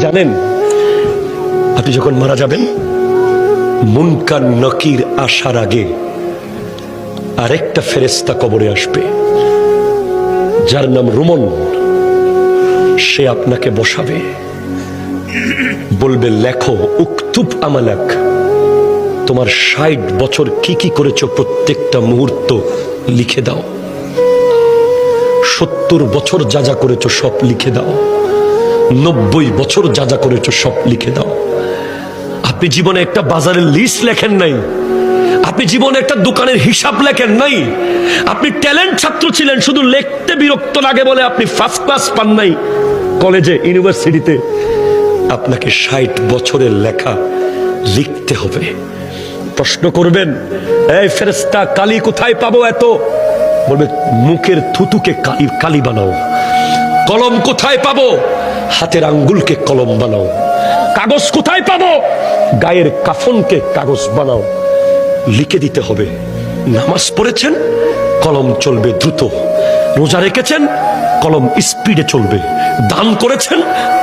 জানেন, আপনি যখন মারা যাবেন, মুনকার নকির আসার আগে আরেকটা ফেরেশতা কবরে আসবে, যার নাম রুমন। সে আপনাকে বসাবে, বলবে লেখো, উকতুব আমালাক, তোমার ৬০ বছর কি কি করেছো প্রত্যেকটা মুহূর্ত লিখে দাও। ৭০ বছর যা যা করেছো সব লিখে দাও। ৯০ বছর যা যা করেছো সব লিখে দাও। আপনি জীবনে একটা বাজারের লিস্ট লেখেন নাই, আপনি জীবনে একটা দোকানের হিসাব লেখেন নাই, আপনি ট্যালেন্ট ছাত্র ছিলেন, শুধু লিখতে বিরক্ত লাগে বলে আপনি ফার্স্ট ক্লাস পান নাই কলেজে, ইউনিভার্সিটিতে। আপনাকে ৬০ বছরের লেখা লিখতে হবে। প্রশ্ন করবেন, এই ফেরেশতা, কালি কোথায় পাবো এত? বলবে মুখের থুতুকে কালি বানাও। কলম কোথায় পাবো? হাতের আঙ্গুলকে কলম বানাও। কাগজ কোথায় পাবো? গায়ের কাফনকে কাগজ বানাও। লিখে দিতে হবে। নামাজ পড়েছেন, কলম চলবে দ্রুত। রোজা রেখেছেন, কলম স্পিডে চলবে। দান করেছেন,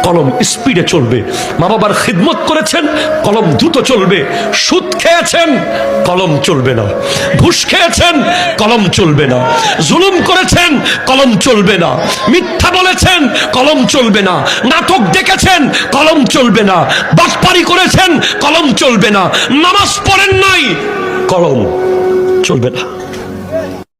কলম স্পিডে চলবে। মা বাবার খিদমত করেছেন, কলম দ্রুত চলবে। সুদ খেয়েছেন, কলম চলবে না। ঘুষ খেয়েছেন, কলম চলবে না। জুলুম করেছেন, কলম চলবে না। মিথ্যা বলেছেন, কলম চলবে না। নাটক দেখেছেন, কলম চলবে না। বাটপারি করেছেন, কলম চলবে না। নামাজ পড়েন নাই, কলম চলবে না।